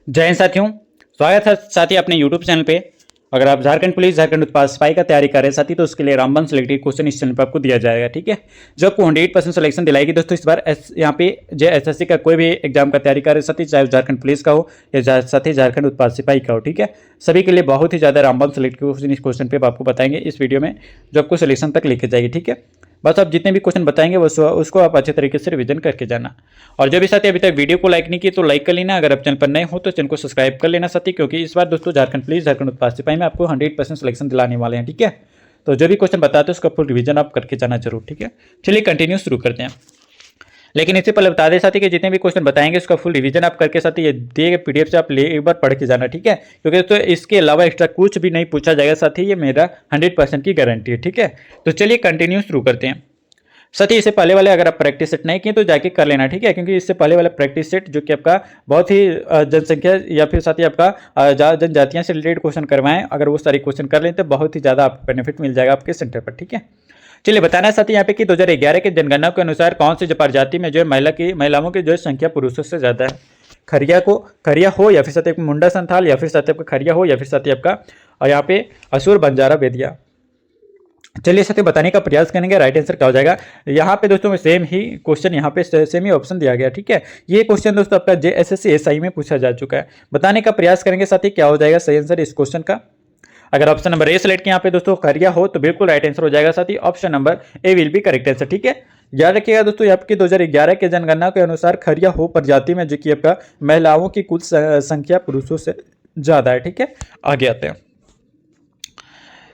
जय हिंद साथियों, स्वागत है साथी अपने YouTube चैनल पे। अगर आप झारखंड पुलिस झारखंड उत्पाद सिपाही का तैयारी कर रहे हैं साथी, तो उसके लिए रामबन सिलेक्टेड क्वेश्चन इस चैनल पर आपको दिया जाएगा। ठीक है, जो आपको 100% सिलेक्शन दिलाएगी दोस्तों। इस बार यहाँ पे जो एसएससी का कोई भी एग्जाम का तैयारी कर रहे साथी, चाहे झारखंड पुलिस का हो या साथी झारखंड उत्पाद सिपाही का हो, ठीक है, सभी के लिए बहुत ही ज़्यादा रामबन सिलेक्टेड क्वेश्चन इस क्वेश्चन पे आपको बताएंगे इस वीडियो में, जो आपको सिलेक्शन तक लेके जाएगी। ठीक है, बस आप जितने भी क्वेश्चन बताएंगे उसको आप अच्छे तरीके से रिवीजन करके जाना। और जो भी साथी अभी तक वीडियो को लाइक नहीं की तो लाइक कर लेना। अगर आप चैनल पर नए हो तो चैनल को सब्सक्राइब कर लेना साथी, क्योंकि इस बार दोस्तों झारखंड पुलिस झारखंड उत्पाद सिपाही में आपको 100% सिलेक्शन दिलाने वाले हैं। ठीक है, तो जो भी क्वेश्चन बताते हैं उसका फुल रिवीजन आप करके जाना जरूर। ठीक है, चलिए कंटिन्यू शुरू करते हैं। लेकिन इससे पहले बता दें साथी कि जितने भी क्वेश्चन बताएंगे उसका फुल रिवीजन आप करके साथी ये दिए गए पीडीएफ से आप ले एक बार पढ़ के जाना। ठीक है, क्योंकि तो इसके अलावा एक्स्ट्रा कुछ भी नहीं पूछा जाएगा साथी, ये मेरा 100% की गारंटी है। ठीक है, तो चलिए कंटिन्यू शुरू करते हैं साथी। इससे पहले वाले अगर आप प्रैक्टिस सेट नहीं किए तो जाके कर लेना। ठीक है, क्योंकि इससे पहले वाला प्रैक्टिस सेट जो कि आपका बहुत ही जनसंख्या या फिर साथी आपका जनजातियां से रिलेटेड क्वेश्चन करवाएं, अगर वो सारी क्वेश्चन कर लें तो बहुत ही ज़्यादा आपको बेनिफिट मिल जाएगा आपके सेंटर पर। ठीक है, चलिए बताना है साथी यहाँ पे कि 2011 की जनगणना के अनुसार कौन सी प्रजाति में जो है महिलाओं की जो है संख्या पुरुषों से ज़्यादा है। खरिया हो या फिर साथी आपका मुंडा संथाल या फिर साथी आपका खरिया हो या फिर साथी आपका यहाँ पे असुर बंजारा बेदिया। चलिए साथी बताने का प्रयास करेंगे राइट आंसर क्या हो जाएगा। यहाँ पे दोस्तों सेम ही क्वेश्चन यहाँ पे सेम ही ऑप्शन दिया गया। ठीक है, ये क्वेश्चन दोस्तों आपका जेएसएससी एसआई में पूछा जा चुका है। बताने का प्रयास करेंगे साथी क्या हो जाएगा सही आंसर इस क्वेश्चन का। अगर ऑप्शन नंबर ए सेलेक्ट किया यहाँ पे दोस्तों खरिया हो तो बिल्कुल राइट आंसर हो जाएगा साथी, option number A will be correct answer. ठीक है, याद रखिएगा दोस्तों आपकी 2011 के जनगणना के अनुसार खरिया हो प्रजाति में जो कि आपका महिलाओं की कुल संख्या पुरुषों से ज्यादा है। ठीक है, आगे आते हैं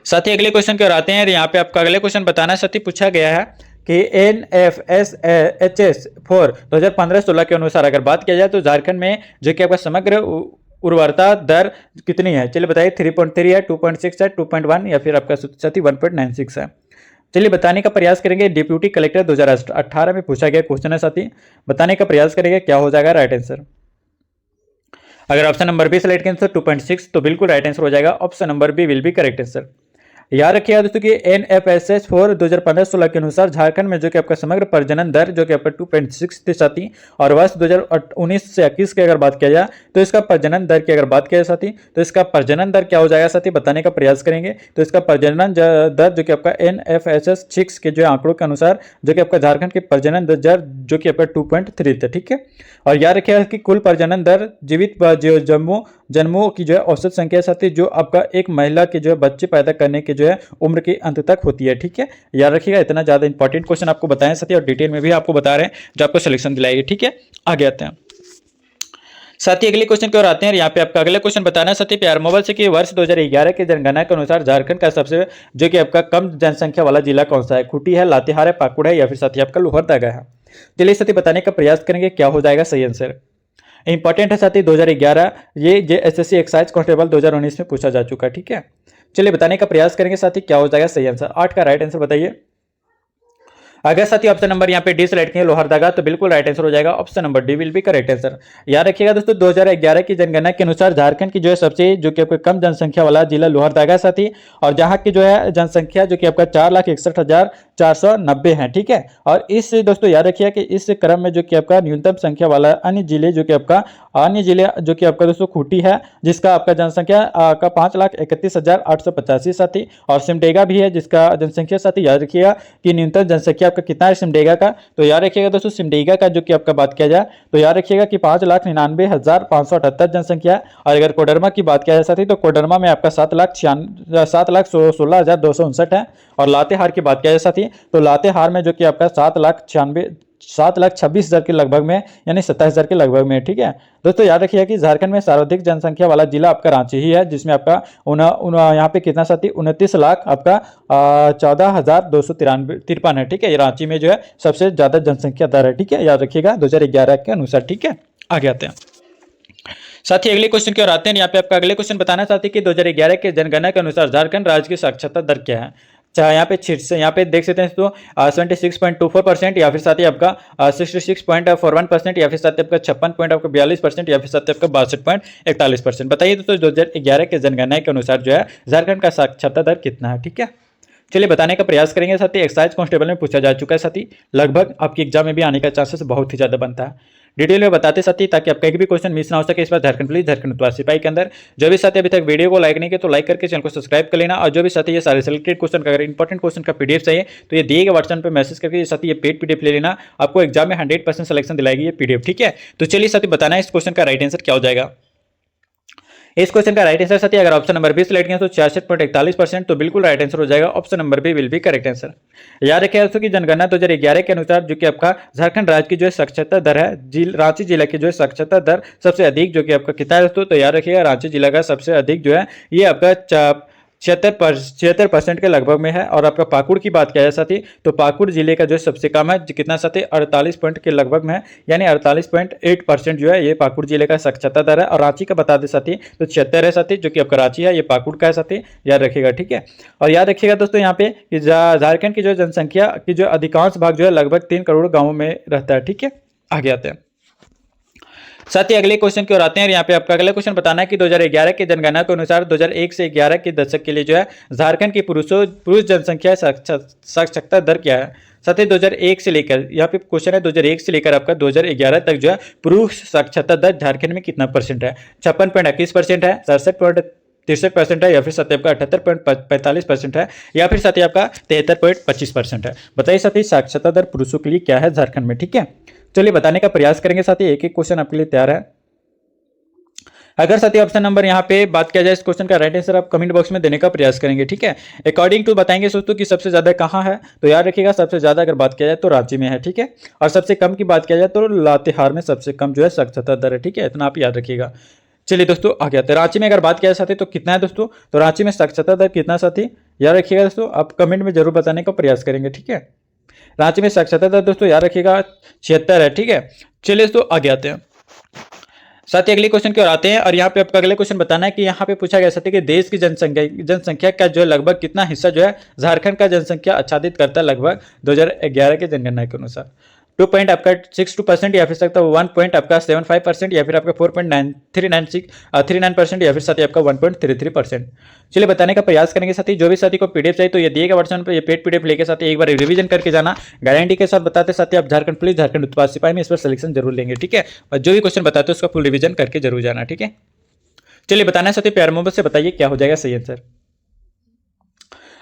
साथी अगले क्वेश्चन की ओर आते हैं। यहाँ पे आपका अगले क्वेश्चन बताना साथी पूछा गया है कि NFSHS 4 2015-16 के अनुसार अगर बात किया जाए तो झारखंड में जो कि आपका समग्र उर्वरता दर कितनी है। चलिए बताइए 3.3 है, 2.6 है, 2.1 या फिर आपका साथी 1.96 है। चलिए बताने का प्रयास करेंगे। डिप्यूटी कलेक्टर 2018 में पूछा गया क्वेश्चन है साथी, बताने का प्रयास करेंगे क्या हो जाएगा राइट आंसर। अगर ऑप्शन नंबर बी सेलेक्ट करें तो 2.6 तो बिल्कुल राइट आंसर हो जाएगा, option number B will be correct answer. याद रखिएगा दोस्तों कि NFSH 4 2015-16 के अनुसार झारखंड में जो कि आपका समग्र प्रजनन दर जो कि आपका 2.6 थी साथी, और वर्ष 2019 से 21 की अगर बात किया जाए तो इसका प्रजनन दर की अगर बात किया जाए साथी तो इसका प्रजनन दर क्या हो जाएगा साथी, बताने का प्रयास करेंगे। तो इसका प्रजनन दर जो कि आपका NFSH 6 के जो आंकड़ों के अनुसार जो कि आपका झारखंड के प्रजनन दर जो कि आपका 2.3 था। ठीक है, और याद रखिएगा कि कुल प्रजनन दर जीवित जन्मों की जो है औसत संख्या साथी जो आपका एक महिला के जो है बच्चे पैदा करने के जो है उम्र के अंत तक होती है। ठीक है, याद रखिएगा इतना ज्यादा इंपॉर्टेंट क्वेश्चन आपको बताएं साथी, और डिटेल में भी आपको बता रहे हैं जो आपको सिलेक्शन दिलाएगी। ठीक है, आगे आते हैं साथी अगले क्वेश्चन की ओर आते हैं। यहाँ पे आपका अगला क्वेश्चन बताना साथी प्यार मोबाइल से कि वर्ष 2011 के जनगणना के अनुसार झारखंड का सबसे जो कि आपका कम जनसंख्या वाला जिला कौन सा है। खूंटी है, लातेहार है, पाकुड़ है या फिर साथी आपका लोहरदगा है। चलिए साथी बताने का प्रयास करेंगे क्या हो जाएगा सही आंसर। इंपॉर्टेंट है साथी 2011, ये जेएसएससी एक्साइज कांस्टेबल 2019 में पूछा जा चुका है। ठीक है, चलिए बताने का प्रयास करेंगे साथी क्या हो जाएगा सही आंसर। 8 का राइट आंसर बताइए। अगर साथी ऑप्शन नंबर यहाँ पे डी सेलेक्ट किए लोहरदगा तो बिल्कुल राइट आंसर हो जाएगा, option number D will be correct answer. याद रखिएगा दोस्तों 2011 की जनगणना के अनुसार झारखंड की जो है सबसे जो कि आपका कम जनसंख्या वाला जिला लोहरदगा साथी, और जहाँ की जो है जनसंख्या जो कि आपका 4,61,490 है। ठीक है, और इस दोस्तों याद रखिएगा कि इस क्रम में जो कि आपका न्यूनतम संख्या वाला अन्य जिले जो कि आपका दोस्तों खूंटी है, जिसका आपका जनसंख्या का 5,31,885 साथी, और सिमडेगा भी है जिसका जनसंख्या साथी याद रखिएगा कि न्यूनतम जनसंख्या आपका कितना है सिमडेगा का। तो याद रखिएगा दोस्तों सिमडेगा का जो कि आपका बात किया जाए तो याद रखिएगा कि 5,99,578 जनसंख्या। और अगर कोडरमा की बात किया जाए साथी तो कोडरमा में आपका 7,16,259 है। और लातेहार की बात किया जाए साथी तो लातेहार में जो कि आपका 7,26,000 के लगभग में, यानी 27,000 के लगभग में। ठीक है दोस्तों, याद रखिएगा कि झारखंड में सर्वाधिक जनसंख्या वाला जिला आपका रांची ही है, जिसमें आपका यहाँ पे कितना साथी 29 लाख आपका 14,253 है। ठीक है, ये रांची में जो है सबसे ज्यादा जनसंख्या दर है। ठीक है, याद रखिएगा 2011 के अनुसार। ठीक है, आगे आते हैं साथी अगले क्वेश्चन की ओर आते हैं। यहाँ पे आपका अगले क्वेश्चन बताना चाहते हैं कि 2011 के जनगणना के अनुसार झारखंड राज्य की साक्षरता दर क्या है। यहाँ पे देख सकते हैं तो 76.24% या फिर साथ ही आपका 66.41% या फिर साथ ही आपका 56.42% या फिर साथ ही आपका 62.41%। बताइए दोस्तों 2011 के जनगणना के अनुसार जो है झारखंड का साक्षरता दर कितना है। ठीक है, चलिए बताने का प्रयास करेंगे साथी। एक्साइज कांस्टेबल में पूछा जा चुका है साथी, लगभग आपकी एग्जाम में भी आने का चांसेस बहुत ही ज्यादा बनता है। डिटेल में बताते साथी, ताकि आपका एक भी क्वेश्चन मिस ना हो सके इस बार झारखंड पुलिस झारखंड उत्पाद सिपाही के अंदर। जो भी साथी अभी तक वीडियो को लाइक नहीं किया तो लाइक करके चैनल को सब्सक्राइब कर लेना। और जो भी साथी ये सारे सिलेक्टेड क्वेश्चन का अगर इंपॉर्टेंट क्वेश्चन का पीडीएफ चाहिए तो ये दिए गए व्हाट्सएप पे मैसेज करके ये साथी ये पेड पीडीएफ ले लेना, आपको एग्जाम में 100% सिलेक्शन दिलाएगी ये पीडीएफ, ठीक है। तो चलिए साथी बताना है इस क्वेश्चन का राइट आंसर क्या हो जाएगा। इस क्वेश्चन का राइट आंसर साथी अगर ऑप्शन नंबर 20 सिलेक्ट किया तो 66.41%, तो बिल्कुल राइट आंसर हो जाएगा, option number B will be correct answer. याद रखिए दोस्तों कि जनगणना 2011 के अनुसार जो कि आपका झारखंड राज्य की जो है साक्षरता दर है, रांची जिला की जो है साक्षरता दर सबसे अधिक जो कि आपका कितना है दोस्तों, तो याद रखिएगा रांची जिला का सबसे अधिक जो है ये आपका 76% के लगभग में है। और आपका पाकुड़ की बात किया जाए साथी तो पाकुड़ जिले का जो सबसे कम है, कितना साथी 48 पॉइंट के लगभग में है, यानी 48.8% जो है ये पाकुड़ जिले का साक्षरता दर है। और रांची का बता दे साथी तो 76 है साथी, जो कि आपका रांची है, ये पाकुड़ का है साथी, याद रखिएगा, ठीक है। और याद रखिएगा दोस्तों यहाँ पे कि झारखंड की जो जनसंख्या की जो अधिकांश भाग जो है लगभग 3 करोड़ गाँवों में रहता है, ठीक है। आगे आते हैं साथ ही अगले क्वेश्चन की ओर आते हैं। यहाँ पे आपका अगला क्वेश्चन बताना है कि 2011 की जनगणना के अनुसार 2001 से 11 के दशक के लिए जो है झारखंड की पुरुष जनसंख्या साक्षरता दर क्या है। साथ ही 2001 से लेकर यहाँ पे क्वेश्चन है 2001 से लेकर आपका 2011 तक जो है पुरुष साक्षरता दर झारखंड में कितना परसेंट है। 56.21% है, 67.63% है, या फिर साथी आपका 78.45% है, या फिर साथी आपका 73.25% है। बताइए साथी साक्षरता दर पुरुषों के लिए क्या है झारखंड में, ठीक है। चलिए बताने का प्रयास करेंगे साथी, एक एक क्वेश्चन आपके लिए तैयार है। अगर साथी ऑप्शन नंबर यहाँ पे बात किया जाए इस क्वेश्चन का राइट आंसर आप कमेंट बॉक्स में देने का प्रयास करेंगे, ठीक है। अकॉर्डिंग टू बताएंगे दोस्तों कि सबसे ज्यादा कहाँ है, तो याद रखिएगा सबसे ज्यादा अगर बात किया जाए तो रांची में है, ठीक है। और सबसे कम की बात किया जाए तो लातेहार में सबसे कम जो है साक्षरता दर है, ठीक है, इतना आप याद रखिएगा। चलिए दोस्तों आगे आते हैं। रांची में अगर बात किया जाए साथी तो कितना है दोस्तों, तो रांची में साक्षरता दर कितना साथी, याद रखिएगा दोस्तों, आप कमेंट में जरूर बताने का प्रयास करेंगे, ठीक है। रांची में साक्षरता दर दोस्तों याद रखिएगा 76 है, ठीक है। चलिए दोस्तों आगे आते हैं साथ ही अगले क्वेश्चन की ओर आते हैं। और यहाँ पे आपका अगले क्वेश्चन बताना है कि यहाँ पे पूछा गया साथी कि देश की जनसंख्या का जो है लगभग कितना हिस्सा जो है झारखंड का जनसंख्या आच्छादित करता है लगभग 2011 के जनगणना के अनुसार। 2 पॉइंट आपका 62%, या फिर सकता है 1 पॉइंट आपका 75%, या फिर आपका 4.39%, या फिर साथी आपका 1.33%। चलिए बताने का प्रयास करेंगे साथी। जो भी साथी को पीडीएफ चाहिए तो ये दिएगा व्हाट्सएप पे, ये पेड पीडीएफ लेके साथी एक बार रिवीजन करके जाना, गारंटी के साथ बताते साथी आप झारखंड पुलिस झारखंड उत्पाद सिपाही में इस पर सिलेक्शन जरूर लेंगे, ठीक है। और जो भी क्वेश्चन बताते हैं उसका फुल रिवीजन करके जरूर जाना, ठीक है। चलिए बताना है साथी, प्यार मोहब्बत से बताइए क्या हो जाएगा सही आंसर।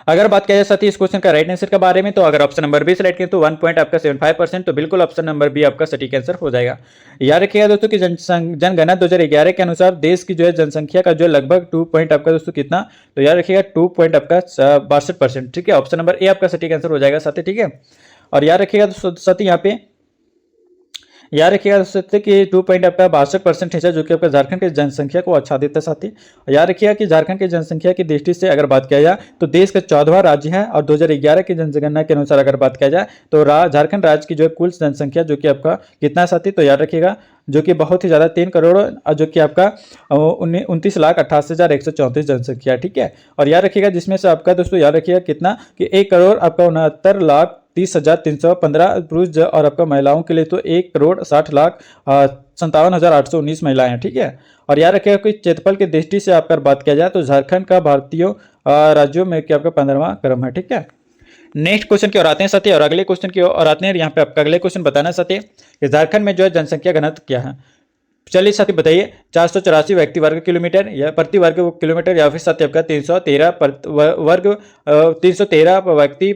अगर बात किया जाए साथी इस क्वेश्चन का राइट आंसर के बारे में, तो अगर ऑप्शन नंबर बी सिलेक्ट करें तो 1 पॉइंट आपका 75%, तो बिल्कुल ऑप्शन नंबर बी आपका सटीक आंसर हो जाएगा। याद रखिएगा दोस्तों कि जनगणना 2011 के अनुसार देश की जो है जनसंख्या का जो लगभग 2 पॉइंट आपका दोस्तों कितना, तो याद रखिएगा 2 पॉइंट आपका 62%, ठीक है। ऑप्शन नंबर ए आपका सटीक आंसर हो जाएगा साथी, ठीक है। और याद रखिएगा दोस्तों साथी यहाँ पे याद रखिएगा दोस्तों कि 2 पॉइंट आपका 62% हिस्सा जो कि आपका झारखंड की जनसंख्या को आच्छादित है साथी। याद रखिएगा कि झारखंड की जनसंख्या की दृष्टि से अगर बात किया जाए तो देश का 14वां राज्य है। और 2011 की जनगणना के अनुसार अगर बात किया जाए तो झारखंड राज्य की जो कुल जनसंख्या जो कि आपका कितना साथी, तो याद रखिएगा जो कि बहुत ही ज़्यादा 3 करोड़ जो कि आपका 29,88,134 जनसंख्या, ठीक है। और याद रखिएगा जिसमें से आपका दोस्तों याद रखिएगा कितना कि 1 करोड़ आपका 69,30,315 पुरुष और आपका महिलाओं के लिए तो 1,60,57,819 महिलाएं हैं, ठीक है। और याद रखिएगा कि क्षेत्रफल की दृष्टि से आपका बात किया जाए तो झारखंड का भारतीय राज्यों में क्या आपका 15वां क्रम है, ठीक है। नेक्स्ट क्वेश्चन की ओर आते हैं साथी, और अगले क्वेश्चन की ओर आते हैं। यहाँ पे आपका अगले क्वेश्चन बताना साथी कि झारखंड में जो है जनसंख्या घनत्व क्या है। चलिए साथी बताइए 484 व्यक्ति वर्ग किलोमीटर या प्रति वर्ग किलोमीटर, या फिर साथी आपका 313 व्यक्ति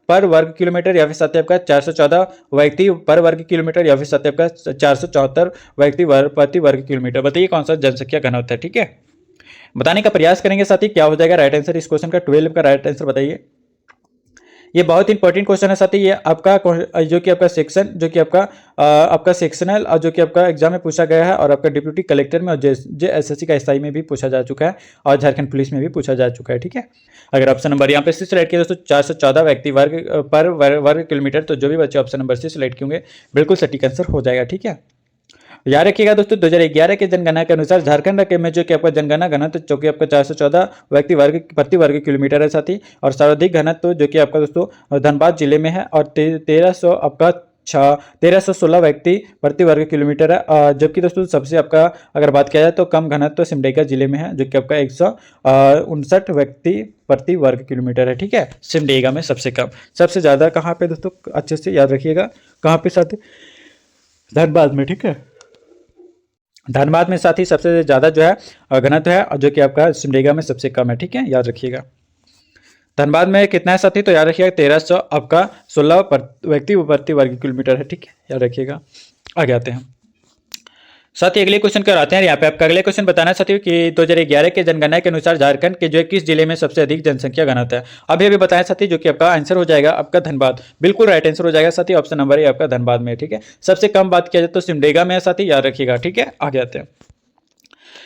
पर वर्ग किलोमीटर, या फिर साथी आपका 414 व्यक्ति पर वर्ग किलोमीटर, या फिर साथी आपका 474 व्यक्ति प्रति वर्ग किलोमीटर। बताइए कौन सा जनसंख्या घनत्व है, ठीक है। बताने का प्रयास करेंगे साथी क्या हो जाएगा राइट आंसर इस क्वेश्चन का। 12 का राइट आंसर बताइए। ये बहुत इंपॉर्टेंट क्वेश्चन है साथी, ये आपका जो कि आपका सेक्शन जो कि आपका सेक्शनल और जो कि आपका एग्जाम में पूछा गया है, और आपका डिप्यूटी कलेक्टर में और JSSC का SI में भी पूछा जा चुका है, और झारखंड पुलिस में भी पूछा जा चुका है, ठीक है। अगर ऑप्शन नंबर यहाँ पे सी सिलेक्ट किया दोस्तों 414 व्यक्ति पर वर्ग किलोमीटर, तो जो भी बच्चे ऑप्शन नंबर सी सिलेक्ट किए बिल्कुल सटीक आंसर हो जाएगा, ठीक है। याद रखिएगा दोस्तों 2011 के जनगणना के अनुसार झारखंड के में जो कि आपका जनगणना घनत्व जो कि आपका 414 व्यक्ति प्रति वर्ग किलोमीटर है साथी। और सर्वाधिक घनत्व जो कि आपका दोस्तों धनबाद जिले में है, और 1316 व्यक्ति प्रति वर्ग किलोमीटर है। जबकि दोस्तों सबसे आपका अगर बात किया जाए तो कम घनत्व सिमडेगा जिले में है, जो कि आपका 159 व्यक्ति प्रति वर्ग किलोमीटर है, ठीक है। सिमडेगा में सबसे कम, सबसे ज़्यादा कहाँ पे दोस्तों अच्छे से याद रखिएगा कहाँ पे साथी, धनबाद में, ठीक है। धनबाद में साथ ही सबसे ज़्यादा जो है घनत्व है, और जो कि आपका सिमडेगा में सबसे कम है, ठीक है, याद रखिएगा। धनबाद में कितना है साथी, तो याद रखिएगा 1300 आपका 16 व्यक्ति प्रति वर्ग किलोमीटर है, ठीक है, याद रखिएगा। आगे आते हैं साथ ही अगले क्वेश्चन कर आते हैं। यहाँ पे आपका अगले क्वेश्चन बताना है साथियों कि 2011 के जनगणना के अनुसार झारखंड के जो है किस जिले में सबसे अधिक जनसंख्या घनत्व है। अभी अभी बताया साथी, जो कि आपका आंसर हो जाएगा आपका धनबाद, बिल्कुल राइट आंसर हो जाएगा साथी, ऑप्शन नंबर ए आपका धनबाद में, ठीक है। सबसे कम बात किया जाए तो सिमडेगा में है साथी, याद रखिएगा, ठीक है। आगे आते हैं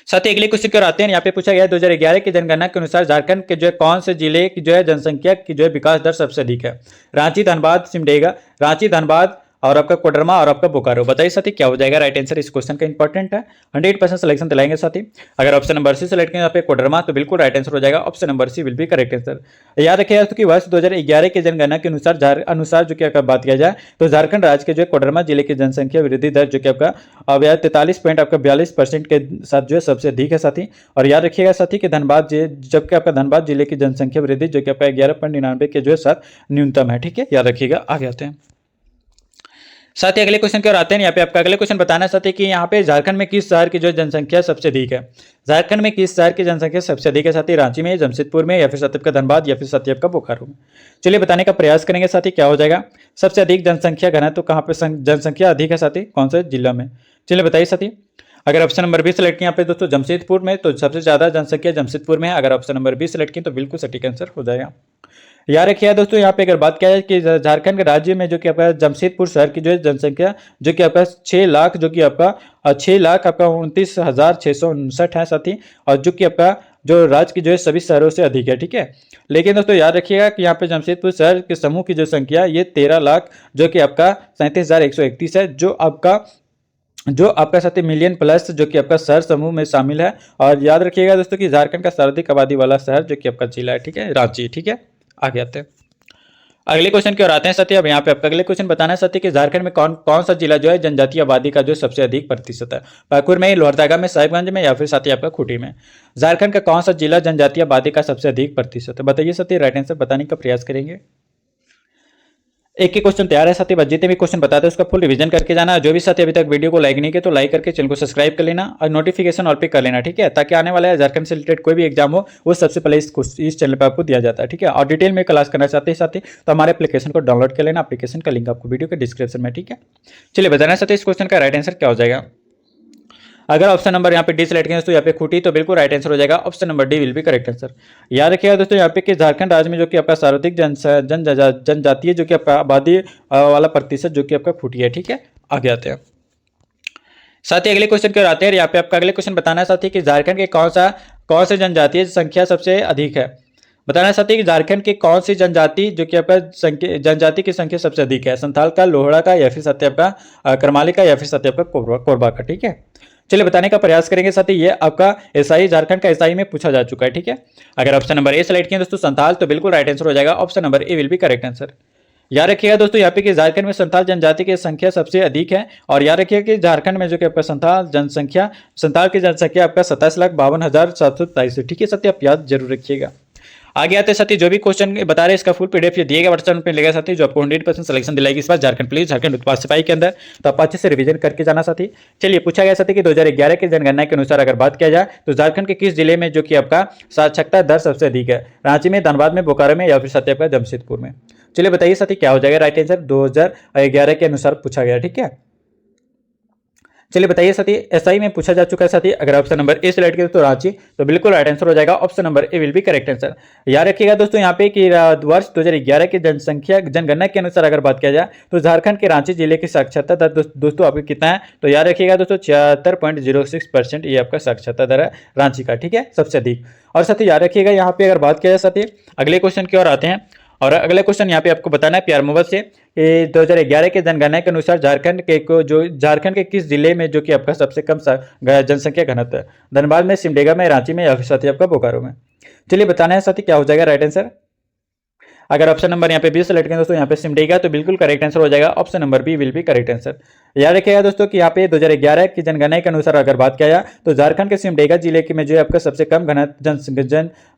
साथ ही अगले क्वेश्चन की ओर आते हैं। यहाँ पे पूछा गया 2011 की जनगणना के अनुसार झारखंड के जो है कौन से जिले की जो है जनसंख्या की जो है विकास दर सबसे अधिक है। रांची, धनबाद, सिमडेगा, रांची, धनबाद और आपका कोडरमा और आपका बोकारो। बताइए साथी क्या हो जाएगा राइट आंसर। इस क्वेश्चन का इंपॉर्टेंट है, 100% सिलेक्शन दिलाएंगे साथी। अगर ऑप्शन नंबर सी सेलेक्ट करें यहाँ पे कोडरमा, तो बिल्कुल राइट आंसर हो जाएगा, option number C will be correct answer. याद रखिएगा तो कि वर्ष 2011 के जनगणना के अनुसार जो कि आपका बात किया जाए तो झारखंड राज्य के जो कोडरमा जिले की जनसंख्या वृद्धि दर जो कि आपका 43.42% के साथ जो है सबसे अधिक है साथी। और याद रखिएगा साथी कि धनबाद जबकि आपका धनबाद जिले की जनसंख्या वृद्धि जो कि आपका 11.99 के जो है साथ न्यूनतम है, ठीक है, याद रखिएगा। आगे आते हैं साथ ही अगले क्वेश्चन की ओर आते हैं। यहाँ पे आपका अगले क्वेश्चन बताना चाहते हैं कि यहाँ पे झारखंड में किस शहर की जो जनसंख्या सबसे अधिक है। झारखंड में किस शहर की जनसंख्या सबसे अधिक है साथी, रांची में, जमशेदपुर में, या फिर साथी आपका धनबाद, या फिर साथी आपका बोकारो में। चलिए बताने का प्रयास करेंगे साथी क्या हो जाएगा। सबसे अधिक जनसंख्या घनत्व तो कहाँ पे जनसंख्या अधिक है साथी, कौन से जिला में। चलिए बताइए साथी। अगर ऑप्शन नंबर बी सेलेक्ट किया यहाँ पे दोस्तों जमशेदपुर में, तो सबसे ज्यादा जनसंख्या जमशेदपुर में है। अगर ऑप्शन नंबर बी सेलेक्ट की तो बिल्कुल सटीक आंसर हो जाएगा। याद रखिए दोस्तों, यहाँ पे अगर बात किया जाए कि झारखंड के राज्य में जो कि आपका जमशेदपुर शहर की जो है जनसंख्या जो कि आपका 6 लाख जो कि आपका 6 लाख आपका 29,659 है साथी, और जो कि आपका जो राज्य की जो है सभी शहरों से अधिक है, ठीक है। लेकिन दोस्तों याद रखिएगा कि यहाँ पे जमशेदपुर शहर के समूह की जो संख्या ये 13 लाख जो कि आपका 37,131 है, जो आपका साथी मिलियन प्लस जो कि आपका शहर समूह में शामिल है। और याद रखिएगा दोस्तों कि झारखंड का सर्वाधिक आबादी वाला शहर जो कि आपका जिला है, ठीक है, रांची, ठीक है। आगे आते हैं अगले क्वेश्चन की ओर आते हैं साथी। अब यहाँ पे आपका अगले क्वेश्चन बताना है साथी कि झारखंड में कौन सा जिला जो है जनजातीय आबादी का जो सबसे अधिक प्रतिशत है। पाकुर में, लोहरदगा में, साहिबगंज में, या फिर साथी आपका खूंटी में। झारखंड का कौन सा जिला जनजातीय आबादी का सबसे अधिक प्रतिशत है, बताइए साथी, राइट आंसर बताने का प्रयास करेंगे। एक ही क्वेश्चन तैयार है साथी, बस जितने भी क्वेश्चन बताते हैं उसका फुल रिवीजन करके जाना। जो भी साथी अभी तक वीडियो को लाइक नहीं किया तो लाइक करके चैनल को सब्सक्राइब कर लेना और नोटिफिकेशन ऑल पे कर लेना, ठीक है, ताकि आने वाला है झारखंड से रिलेटेड कोई भी एग्जाम हो वो सबसे पहले इस चैनल पर आपको दिया जाता है, ठीक है। और डिटेल में क्लास करना चाहते हैं साथी तो हमारे एप्लीकेशन को डाउनलोड कर लेना। एप्लीकेशन का लिंक आपको वीडियो के डिस्क्रिप्शन में, ठीक है। चलिए बताना चाहते हैं इस क्वेश्चन का राइट आंसर क्या हो जाएगा। अगर ऑप्शन नंबर यहाँ पे डी सेलेक्ट करें दोस्तों यहाँ पे खूंटी, तो बिल्कुल राइट आंसर हो जाएगा, option number D will be correct answer. याद रखिएगा दोस्तों यहाँ पे कि झारखंड राज्य में जो कि आपका सर्वाधिक जनजातीय जो कि आपका आबादी वाला प्रतिशत जो कि आपका खूंटी है, ठीक है। आगे आते हैं साथ ही अगले क्वेश्चन की ओर आते हैं। यहाँ पे आपका अगले क्वेश्चन बताना है साथी कि झारखंड के कौन से जनजातीय संख्या सबसे अधिक है। बताना चाहते हैं कि झारखंड की कौन सी जनजाति जो कि आपका जनजाति की संख्या सबसे अधिक है। संथाल का, लोहड़ा का, या फिर साथी आपका करमाली का, या फिर साथी आपका कोरबा का, ठीक है। चलिए बताने का प्रयास करेंगे साथी। ये आपका एसआई झारखंड का एसआई में पूछा जा चुका है, ठीक है। अगर ऑप्शन नंबर ए सेलेक्ट किया दोस्तों संथाल, तो बिल्कुल राइट आंसर हो जाएगा, option number A will be correct answer. याद रखिएगा दोस्तों यहाँ पे कि झारखंड में संथाल जनजाति की संख्या सबसे अधिक है। और याद रखिएगा कि झारखंड में जो कि आपका संथाल की जनसंख्या आपका 27,52,727 है, ठीक है साथी, आप याद जरूर रखिएगा। आगे आते साथी, जो भी क्वेश्चन बता रहे हैं इसका फुल पीडीएफ ये दिएगा व्हाट्सएप पे लेगा साथी, जो आपको 100% सिलेक्शन दिलाएगी इस बार झारखंड पुलिस, झारखंड उत्पाद सिपाही के अंदर। तो आप अच्छे से रिवीजन करके जाना साथी। चलिए पूछा गया साथी कि 2011 की जनगणना के अनुसार अगर बात किया जाए तो झारखंड के किस जिले में जो कि आपका साक्षरता दर सबसे अधिक है। रांची में, धनबाद में, बोकारो में, या फिर साथी आपका जमशेदपुर में। चलिए बताइए साथी क्या हो जाएगा राइट आंसर, 2011 के अनुसार पूछा गया, ठीक है। चलिए बताइए साथी, एसआई में पूछा जा चुका है साथी। अगर ऑप्शन नंबर ए सेलेक्ट करें तो रांची, तो बिल्कुल राइट आंसर हो जाएगा, option number A will be correct answer. याद रखिएगा दोस्तों यहाँ पे कि वर्ष 2011 की जनगणना के अनुसार अगर बात किया जाए तो झारखंड के रांची जिले की साक्षरता दर दोस्तों आपको कितना है, तो याद रखिएगा दोस्तों 76.06% ये आपका साक्षरता दर है रांची का, ठीक है, सबसे अधिक। और साथी याद रखिएगा यहाँ पे अगर बात किया जाए साथी अगले क्वेश्चन की ओर आते हैं। और अगला क्वेश्चन यहाँ पे आपको बताना है प्यार मोहब्बत से कि 2011 के जनगणना के अनुसार झारखंड के किस जिले में जो कि आपका सबसे कम जनसंख्या घनत्व है। धनबाद में, सिमडेगा में, रांची में, या फिर साथी आपका बोकारो में। चलिए बताना है साथी क्या हो जाएगा राइट आंसर। अगर ऑप्शन नंबर यहाँ पे बी सेलेक्ट करें दोस्तों यहाँ पे सिमडेगा तो बिल्कुल करेक्ट आंसर हो जाएगा, option number B will be correct answer. याद रखिएगा दोस्तों कि यहाँ पे 2011 की जनगणना के अनुसार अगर बात किया जाए तो झारखंड के सिमडेगा जिले के में जो है आपका सबसे कम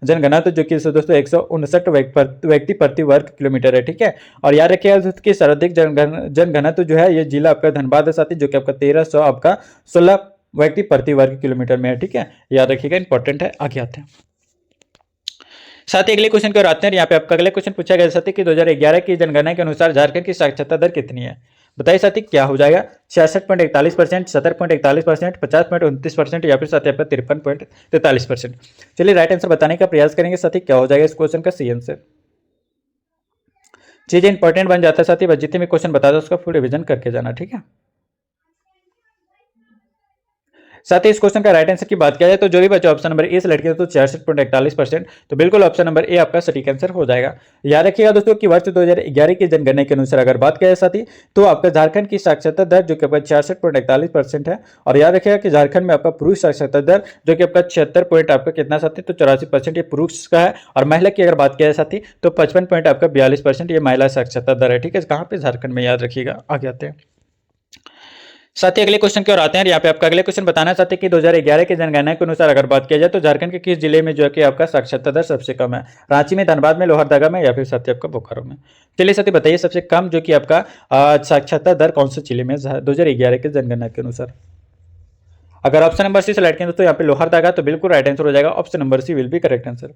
जनगणना तो जो कि दोस्तों 159 व्यक्ति प्रति वर्ग किलोमीटर है, ठीक है। और याद रखिएगा दोस्तों कि सर्वाधिक जनगणना तो जो है ये जिला आपका धनबाद है साथी, जो कि आपका 1300 आपका 16 व्यक्ति प्रति वर्ग किलोमीटर में है, ठीक है। याद रखिएगा, इंपॉर्टेंट है। आगे आते हैं साथ ही अगले क्वेश्चन की ओर आते हैं। यहाँ पे आपका अगले क्वेश्चन पूछा गया साथी कि 2011 की जनगणना के अनुसार झारखंड की साक्षरता दर कितनी है। बताइए साथी क्या हो जाएगा, 66.41%, 70.41%, 50.29% या फिर साथी आपका 53.43%। चलिए राइट आंसर बताने का प्रयास करेंगे साथी, क्या हो जाएगा इस क्वेश्चन का सी आंसर। चीजें इंपॉर्टेंट बन जाता है साथी, बस जितने भी क्वेश्चन बता दो उसका फुल रिविजन करके जाना, ठीक है। साथ ही इस क्वेश्चन का राइट आंसर की बात किया जाए तो जो भी बच्चा ऑप्शन नंबर ए सेलेक्ट किया तो 66.41%, तो बिल्कुल ऑप्शन नंबर ए आपका सटीक आंसर हो जाएगा। याद रखिएगा दोस्तों कि वर्ष 2011 की जनगणना के अनुसार अगर बात किया जाए साथी तो आपका झारखंड की साक्षरता दर जो कि आपका 66.41% है। और याद रखिएगा कि झारखंड में आपका पुरुष साक्षरता दर जो कि आपका 76 पॉइंट आपका कितना साथी तो 84% ये पुरुष का है। और महिला की अगर बात किया जाए साथी तो 55 पॉइंट आपका 42% ये महिला साक्षरता दर है, ठीक है। कहाँ पे, झारखंड में। याद रखिएगा। आगे आते हैं साथ ही अगले क्वेश्चन की ओर आते हैं। यहाँ पे आपका अगले क्वेश्चन बताना चाहते हैं कि 2011 की जनगणना के अनुसार अगर बात किया जाए तो झारखंड के किस जिले में जो है कि आपका साक्षरता दर सबसे कम है। रांची में, धनबाद में, लोहरदगा में या फिर साथी आपका बोकारो में। चलिए साथी बताइए सबसे कम जो कि आपका साक्षरता दर कौन से जिले में 2011 की जनगणना के अनुसार। अगर ऑप्शन नंबर सी सेलेक्ट करें दोस्तों यहाँ पे लोहरदगा तो बिल्कुल राइट आंसर हो जाएगा, option number C will be correct answer.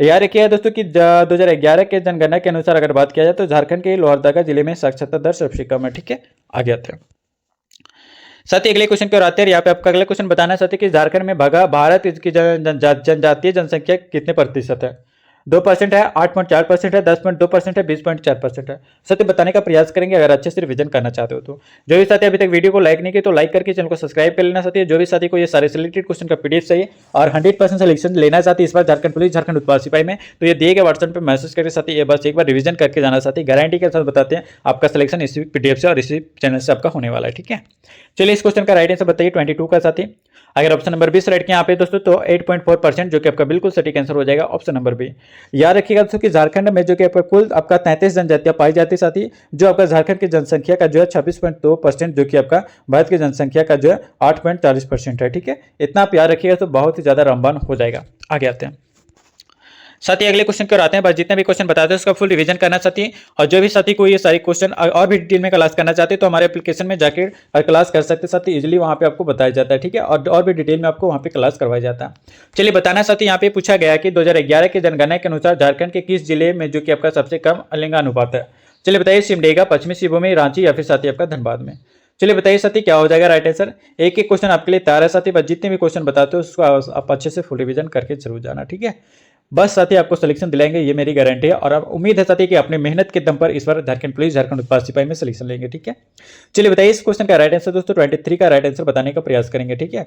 याद रखिएगा दोस्तों कि 2011 के जनगणना के अनुसार अगर बात किया जाए तो झारखंड के लोहरदगा जिले में साक्षरता दर सबसे कम है, ठीक है। आगे आते हैं साथ ही अगले क्वेश्चन की ओर आते हैं। यहाँ पे आपका अगला क्वेश्चन बताना चाहते हैं कि झारखंड में भारत की जनजातीय जनसंख्या कितने प्रतिशत है। 2% है, 8.4% है, 10.2% है, 20.4% है। सत्य बताने का प्रयास करेंगे अगर अच्छे से रिवीजन करना चाहते हो तो। जो भी साथी अभी तक वीडियो को लाइक नहीं किया तो लाइक करके चैनल को सब्सक्राइब कर लेना साथी। जो भी साथी को ये सारे सिलेक्टेड क्वेश्चन का पीडीएफ चाहिए और 100% सिलेक्शन लेना चाहती है इस बार झारखंड पुलिस, झारखंड उत्पाद सिपाही में, तो ये दिए गए व्हाट्सएप पर मैसेज करके साथी ये बस एक बार रिवीजन करके जाना साथी। गारंटी के साथ बताते हैं आपका सिलेक्शन इसी पीडीएफ से और इसी चैनल से आपका होने वाला है, ठीक है। चलिए इस क्वेश्चन का राइट आंसर बताइए 22 का साथी। अगर ऑप्शन नंबर बी सेलेक्ट किया यहाँ पे दोस्तों तो 8.4% जो कि आपका बिल्कुल सटीक आंसर हो जाएगा, ऑप्शन नंबर बी। याद रखिएगा दोस्तों कि झारखंड में जो कि आपका कुल आपका 33 जनजातियां पाई जाती है साथी, जो आपका झारखंड की जनसंख्या का जो है 26.2%, जो कि आपका भारत की जनसंख्या का जो है 8.40% है, ठीक है। इतना आप याद रखिएगा तो बहुत ही ज्यादा रामबान हो जाएगा। आगे आते हैं साथ ही अगले क्वेश्चन की ओर आते हैं। बस जितने भी क्वेश्चन बताते हैं उसका फुल रिवीजन करना चाहती है। और जो भी साथी को ये सारे क्वेश्चन और भी डिटेल में क्लास करना चाहते हैं तो हमारे एप्लीकेशन में जाकर क्लास कर सकते हैं साथी। इजीली वहाँ पे आपको बताया जाता है, ठीक है। और भी डिटेल में आपको वहाँ पे क्लास करवाया जाता है। चलिए बताना साथी, यहाँ पे पूछा गया कि 2011 की जनगणना के अनुसार झारखंड के किस जिले में जो कि आपका सबसे कम लिंगानुपात है। चलिए बताइए, सिमडेगा, पश्चिमी सिंहभूम, रांची या फिर साथी आपका धनबाद में। चलिए बताइए साथी क्या हो जाएगा राइट आंसर। एक एक क्वेश्चन आपके लिए तैयार है साथी, बस जितने भी क्वेश्चन बताते हो उसको आप अच्छे से फुल रिवीजन करके जरूर जाना, ठीक है। बस साथी आपको सिलेक्शन दिलाएंगे, ये मेरी गारंटी है। और अब उम्मीद है साथी कि अपनी मेहनत के दम पर इस बार झारखंड पुलिस, झारखंड उत्पाद सिपाही में सिलेक्शन लेंगे, ठीक है। चलिए बताइए इस क्वेश्चन का राइट आंसर दोस्तों 23 का राइट आंसर बताने का प्रयास करेंगे, ठीक है।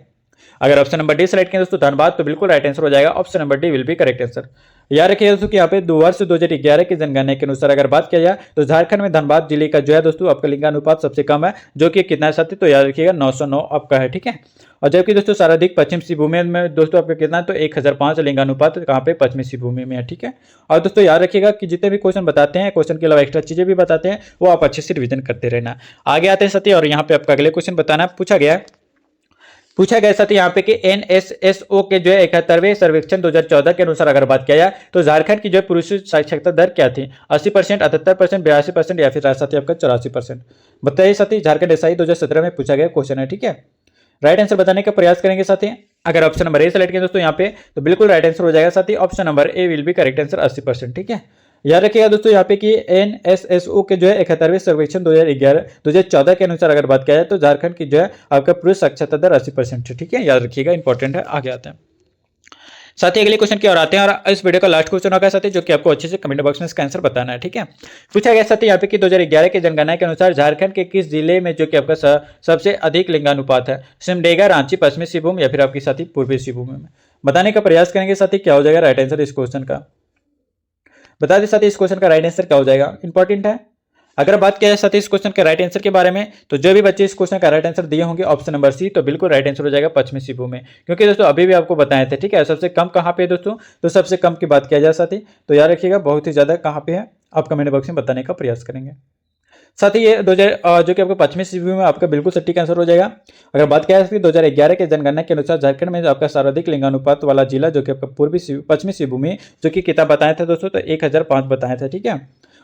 अगर ऑप्शन नंबर डी सेलेक्ट करें दोस्तों धनबाद तो बिल्कुल राइट आंसर हो जाएगा, option number D will be correct answer. याद रखिए दोस्तों कि यहाँ पे वर्ष 2011 की जनगणना के अनुसार अगर बात किया जाए तो झारखंड में धनबाद जिले का जो है दोस्तों आपका लिंगानुपात सबसे कम है, जो कि कितना साथी तो याद रखिएगा 909 आपका है, ठीक है। और जबकि दोस्तों सर्वाधिक पश्चिम सिंहभूम में दोस्तों आपका कितना तो 1005 लिंगानुपात कहाँ पे पश्चिमी सिंहभूम में है, ठीक है। और दोस्तों याद रखिएगा कि जितने भी क्वेश्चन बताते हैं, क्वेश्चन के अलावा एक्स्ट्रा चीजें भी बताते हैं, वो आप अच्छे से रिवीजन करते रहना। आगे आते हैं साथी और यहाँ पे आपका अगले क्वेश्चन बताना पूछा गया साथी यहाँ पे कि NSSO के जो है 71वें सर्वेक्षण 2014 के अनुसार अगर बात किया जाए तो झारखंड की जो है पुरुष साक्षरता दर क्या थी। 80%, 78%, 82% या फिर साथी आपका 84%। बताइए साथी, झारखंड SI 2017 में पूछा गया क्वेश्चन है, ठीक है। राइट आंसर बताने का प्रयास करेंगे साथी। अगर ऑप्शन नंबर ए सेलेक्ट करें दोस्तों यहाँ पे तो बिल्कुल राइट आंसर हो जाएगा साथी, option number A will be correct answer 80%, ठीक है। याद रखिएगा दोस्तों यहाँ पे कि NSSO के जो है 71वें सर्वेक्षण 2014 के अनुसार अगर बात किया जाए तो झारखंड की जो है आपका पुरुष साक्षरता दर 80% है, ठीक है। याद रखिएगा, इंपॉर्टेंट है। आगे आते हैं साथ ही अगले क्वेश्चन की ओर आते हैं और इस वीडियो का लास्ट क्वेश्चन होगा साथी, जो कि आपको अच्छे से कमेंट बॉक्स में इसका आंसर बताना है, ठीक है। पूछा गया साथी यहाँ पे कि 2011 के जनगणना के अनुसार झारखंड के किस जिले में जो कि आपका सबसे अधिक लिंगानुपात है। सिमडेगा, रांची, पश्चिमी सिंहभूम या फिर आपकी साथी पूर्वी सिंहभूम में। बताने का प्रयास करेंगे साथी क्या हो जाएगा राइट आंसर इस क्वेश्चन का। बता दें साथी इस क्वेश्चन का राइट आंसर क्या हो जाएगा, इंपॉर्टेंट है। अगर बात किया जाए साथ ही इस क्वेश्चन के राइट आंसर के बारे में, तो जो भी बच्चे इस क्वेश्चन का राइट आंसर दिए होंगे ऑप्शन नंबर सी, तो बिल्कुल राइट आंसर हो जाएगा पश्चिमी सिबू में। क्योंकि दोस्तों अभी भी आपको बताए थे, ठीक है, सबसे कम कहाँ पे है दोस्तों, तो सबसे कम की बात किया जाए साथ ही, तो याद रखिएगा बहुत ही ज्यादा कहाँ पे है, आप कमेंट बॉक्स में बताने का प्रयास करेंगे। साथ ही ये 2000 जो कि आपका पश्चिमी सिबू में आपका बिल्कुल सटीक आंसर हो जाएगा। अगर बात किया जाए 2011 के जनगणना के अनुसार झारखंड में जो आपका सर्वाधिक लिंगानुपात वाला जिला जो कि आपका पश्चिमी सिबभूमि जो कि किताब बताए थे दोस्तों, तो 1005 बताए थे, ठीक है।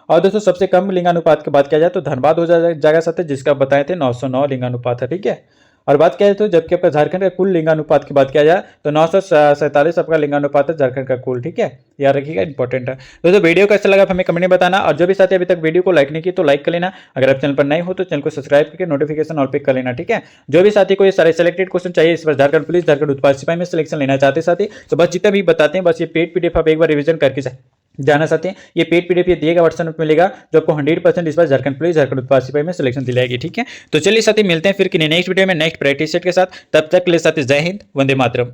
और दोस्तों सबसे कम लिंगानुपात की बात किया जाए तो धनबाद हो जाएगा साथ ही, जिसका बताए थे 909 लिंगानुपात है, ठीक है। और बात किया जाए तो जबकि आपका झारखंड का कुल लिंगानुपात की बात किया जाए तो 947 आपका लिंगानुपात है झारखंड का कुल, ठीक है, याद रखिएगा, इंपॉर्टेंट है। दोस्तों वीडियो कैसा लगा हमें कमेंट में बताना, और जो भी साथी अभी तक वीडियो को लाइक नहीं की तो लाइक कर लेना, अगर आप चैनल पर नए हो तो चैनल को सब्सक्राइब करके नोटिफिकेशन ऑल पे कर लेना, ठीक है। जो भी साथी को ये सारे सेलेक्टेड क्वेश्चन चाहिए इस बार झारखंड पुलिस, झारखंड उत्पाद सिपाही में सिलेक्शन लेना चाहते साथी, तो बस जितना भी बताते हैं बस ये पेड पीडीएफ आप एक बार रिविजन करके जाना चाहते हैं, ये पेड पीडीएफ ये दिएगा व्हाट्सएप में मिलेगा, जो आपको 100% इस बार झारखंड पुलिस, झारखंड उत्पाद सिपाही में सिलेक्शन दिलाएगी, ठीक है। तो चलिए साथी मिलते हैं फिर कि नेक्स्ट वीडियो में नेक्स्ट प्रैक्टिस सेट के साथ, तब तक के लिए साथी जय हिंद, वंदे मातरम।